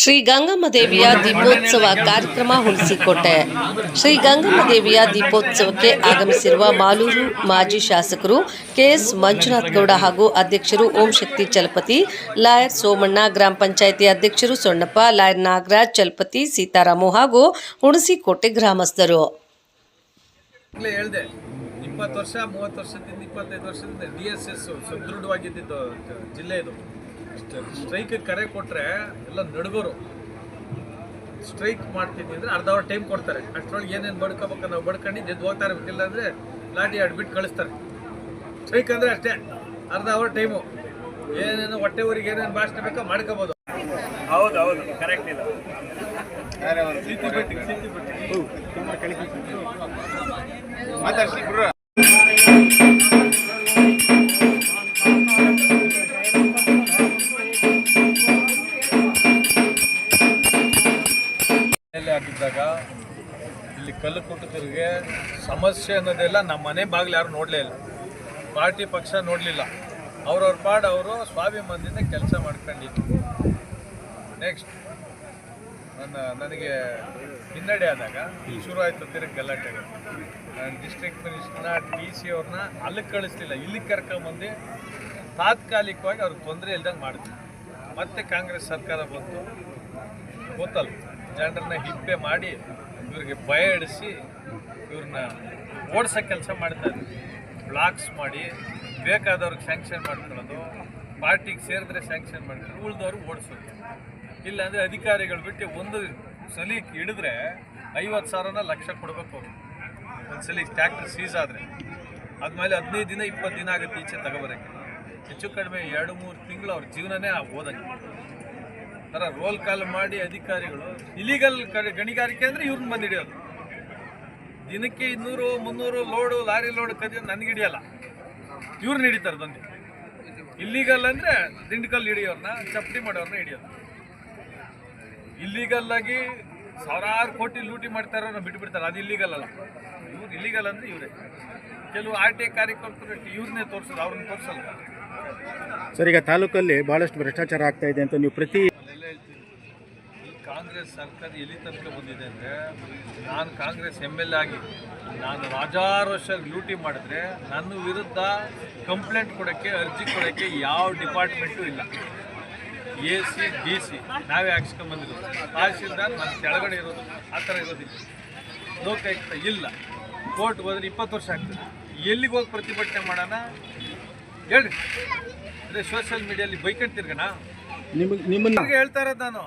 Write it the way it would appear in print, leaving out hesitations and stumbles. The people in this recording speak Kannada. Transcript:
ಶ್ರೀ ಗಂಗಮ್ಮ ದೇವಿಯ ದೀಪೋತ್ಸವ ಕಾರ್ಯಕ್ರಮ ಹುಣಸಿಕೋಟೆ. ಶ್ರೀ ಗಂಗಮ್ಮ ದೇವಿಯ ದೀಪೋತ್ಸವಕ್ಕೆ ಆಗಮಿಸಿರುವ ಮಾಲೂರು ಮಾಜಿ ಶಾಸಕರು ಕೆಎಸ್ ಮಂಜುನಾಥ್ ಗೌಡ ಹಾಗೂ ಅಧ್ಯಕ್ಷರು ಓಂ ಶಕ್ತಿ ಚಲಪತಿ, ಲಾಯರ್ ಸೋಮಣ್ಣ, ಗ್ರಾಮ ಪಂಚಾಯಿತಿ ಅಧ್ಯಕ್ಷರು ಸೊಣ್ಣಪ್ಪ, ಲಾಯರ್ ನಾಗರಾಜ್, ಚಲಪತಿ ಸೀತಾರಾಮು ಹಾಗೂ ಹುಣಸಿಕೋಟೆ ಗ್ರಾಮಸ್ಥರು. 20 ವರ್ಷ 30 ವರ್ಷದಿಂದ 25 ವರ್ಷದಿಂದ DSS ಸದೃಢವಾಗಿದ್ದು ಜಿಲ್ಲೆ ಇದು. ಸ್ಟ್ರೈಕ್ ಕರೆ ಕೊಟ್ಟರೆ ಎಲ್ಲ ನಡುಗೋರು ಸ್ಟ್ರೈಕ್ ಮಾಡ್ತೀನಿ ಅಂದರೆ ಅರ್ಧ ಅವರ್ ಟೈಮ್ ಕೊಡ್ತಾರೆ. ಅಷ್ಟರೊಳಗೆ ಏನೇನು ಬಡ್ಕೋಬೇಕು ನಾವು ಬಡ್ಕೊಂಡು ಎದ್ದು ಹೋಗ್ತಾ ಇರಬೇಕಿಲ್ಲ ಅಂದರೆ ಲಾಠಿ ಆಡ್ಬಿಟ್ಟು ಕಳಿಸ್ತಾರೆ. ಸ್ಟ್ರೈಕ್ ಅಂದರೆ ಅಷ್ಟೇ, ಅರ್ಧ ಅವರ್ ಟೈಮು. ಏನೇನು ಹೊಟ್ಟೆವರಿಗೆ ಏನೇನು ಭಾಷಣ ಬೇಕೋ ಮಾಡ್ಕೋಬೋದು. ಹೌದು ಕರೆಕ್ಟ್ ಇಲ್ಲ. ಆಗಿದ್ದಾಗ ಇಲ್ಲಿ ಕಲ್ಲು ಕುಟುಕರಿಗೆ ಸಮಸ್ಯೆ ಅನ್ನೋದೆಲ್ಲ ನಮ್ಮ ಮನೆ ಬಾಗಿಲು ಯಾರು ನೋಡಲೇ ಇಲ್ಲ. ಪಾರ್ಟಿ ಪಕ್ಷ ನೋಡಲಿಲ್ಲ. ಅವ್ರವ್ರ ಪಾಡು ಅವರು ಸ್ವಾಭಿಮಾನದಿಂದ ಕೆಲಸ ಮಾಡ್ಕೊಂಡಿದ್ದು. ನೆಕ್ಸ್ಟ್ ನನಗೆ ಹಿನ್ನಡೆ ಆದಾಗ ಶುರು ಆಯಿತು ತಿರುಗಿ ಗಲಾಟೆಗಳು. ನಾನು ಡಿಸ್ಟ್ರಿಕ್ಟ್ ಮಿನಿಸ್ಟರ್ನ DC ಅವ್ರನ್ನ ಅಲ್ಲಿಗೆ ಕಳಿಸ್ಲಿಲ್ಲ, ಇಲ್ಲಿಗೆ ಕರ್ಕೊಂಬಂದು ತಾತ್ಕಾಲಿಕವಾಗಿ ಅವ್ರಿಗೆ ತೊಂದರೆ ಇಲ್ದಂಗೆ ಮಾಡಿದ್ವಿ. ಮತ್ತೆ ಕಾಂಗ್ರೆಸ್ ಸರ್ಕಾರ ಬಂತು, ಗೊತ್ತಲ್ಲ, ಜನರನ್ನ ಹಿಪ್ಪೆ ಮಾಡಿ ಇವ್ರಿಗೆ ಭಯ ಹಿಡಿಸಿ ಇವ್ರನ್ನ ಓಡಿಸೋ ಕೆಲಸ ಮಾಡ್ತಾರೆ. ಬ್ಲಾಕ್ಸ್ ಮಾಡಿ ಬೇಕಾದವ್ರಿಗೆ ಸ್ಯಾಂಕ್ಷನ್ ಮಾಡ್ಕೊಳ್ಳೋದು, ಪಾರ್ಟಿಗೆ ಸೇರಿದ್ರೆ ಸ್ಯಾಂಕ್ಷನ್ ಮಾಡ್ಕೊಳ್ಳೋದು, ಉಳಿದವ್ರಿಗೆ ಓಡಿಸೋದು. ಇಲ್ಲಾಂದರೆ ಅಧಿಕಾರಿಗಳು ಬಿಟ್ಟು ಒಂದು ಸಲ ಹಿಡಿದ್ರೆ 50,000 ಲಕ್ಷ ಕೊಡಬೇಕು. ಒಂದು ಸಲ ಟ್ಯಾಕ್ಟರ್ ಸೀಸ್ ಆದರೆ ಆದಮೇಲೆ 15 ದಿನ 20 ದಿನ ಆಗುತ್ತೆ ಈಚೆ ತಗೊಬರೋಕ್ಕೆ. ಹೆಚ್ಚು ಕಡಿಮೆ 2-3 ತಿಂಗಳು ಅವ್ರ ಜೀವನನೇ ಹೋದಂಗೆ ಥರ ರೋಲ್ ಕಾಲ್ ಮಾಡಿ ಅಧಿಕಾರಿಗಳು. ಇಲೀಗಲ್ ಗಣಿಗಾರಿಕೆ ಅಂದರೆ ಇವ್ರನ್ನ ಬಂದು ಹಿಡಿಯೋದು. ದಿನಕ್ಕೆ 200-300 ಲೋಡು ಲಾರಿ ಲೋಡ್ ಕದಿಯೋದು ನನಗೆ ಹಿಡಿಯಲ್ಲ, ಇವ್ರನ್ನ ಹಿಡಿತಾರೆ ಬಂದು. ಇಲ್ಲೀಗಲ್ ಅಂದರೆ ದಿಂಡ್ಕಲ್ ಹಿಡಿಯೋರನ್ನ, ಚಪ್ಪಡಿ ಮಾಡೋರನ್ನ ಹಿಡಿಯೋದು. ಇಲ್ಲೀಗಲ್ಲಾಗಿ ಸಾವಿರಾರು ಕೋಟಿ ಲೂಟಿ ಮಾಡ್ತಾರೋ ಬಿಟ್ಬಿಡ್ತಾರೆ, ಅದು ಇಲ್ಲೀಗಲ್ ಅಲ್ಲ. ಇವ್ರು ಇಲ್ಲೀಗಲ್ ಅಂದರೆ ಇವರೇ. ಕೆಲವು RTI ಕಾರ್ಯಕರ್ತರು ಇವ್ರನ್ನೇ ತೋರಿಸೋದು, ಅವ್ರನ್ನ ತೋರಿಸಲ್ಲ. ಸರ್, ಈಗ ತಾಲೂಕಲ್ಲಿ ಭಾಳಷ್ಟು ಭ್ರಷ್ಟಾಚಾರ ಆಗ್ತಾ ಇದೆ ಅಂತ ನೀವು ಪ್ರತಿ ಕಾಂಗ್ರೆಸ್ ಸರ್ಕಾರ ಎಲ್ಲಿ ತನಕ ಬಂದಿದೆ ಅಂದರೆ, ನಾನು ಕಾಂಗ್ರೆಸ್ MLA ಆಗಿ ನಾನು ರಾಜಾರು ವರ್ಷ ಲೂಟಿ ಮಾಡಿದ್ರೆ ನನ್ನ ವಿರುದ್ಧ ಕಂಪ್ಲೇಂಟ್ ಕೊಡೋಕ್ಕೆ, ಅರ್ಜಿ ಕೊಡೋಕ್ಕೆ ಯಾವ ಡಿಪಾರ್ಟ್ಮೆಂಟು ಇಲ್ಲ. AC DC ನಾವೇ ಹಾಕ್ಸ್ಕೊಂಬಂದಿರೋದು. ತಹಶೀಲ್ದಾರ್ ನನ್ನ ಕೆಳಗಡೆ ಇರೋದು, ಆ ಥರ ಇರೋದಿಲ್ಲ. ಲೋಕಾಯುಕ್ತ ಇಲ್ಲ. ಕೋರ್ಟ್ ಹೋದ್ರೆ 20 ವರ್ಷ ಆಗ್ತದೆ. ಎಲ್ಲಿಗೆ ಹೋಗಿ ಪ್ರತಿಭಟನೆ ಮಾಡೋಣ ಹೇಳ್ರಿ? ಅದೇ ಸೋಷಿಯಲ್ ಮೀಡಿಯಲ್ಲಿ ಬೈಕಂಡು ತಿರ್ಗೋಣ? ನಿಮ್ಮನ್ನ ಹೇಳ್ತಾ ಇರೋದು ನಾನು.